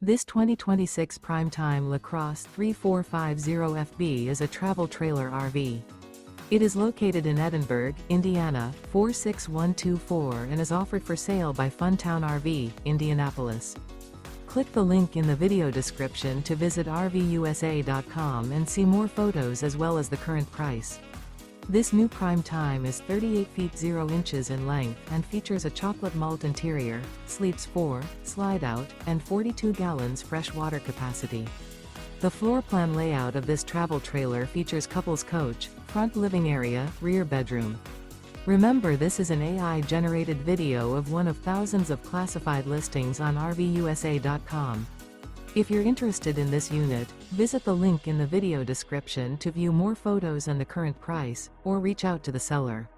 This 2026 Prime Time LaCrosse 3450FB is a travel trailer RV. It is located in Edinburgh, Indiana, 46124 and is offered for sale by Funtown RV, Indianapolis. Click the link in the video description to visit RVUSA.com and see more photos as well as the current price. This new Prime Time is 38 feet 0 inches in length and features a chocolate malt interior, sleeps 4, Slideout, and 42 gallons fresh water capacity. The floor plan layout of this travel trailer features couples coach, front living area, rear bedroom. Remember, this is an AI-generated video of one of thousands of classified listings on RVUSA.com. If you're interested in this unit, visit the link in the video description to view more photos and the current price, or reach out to the seller.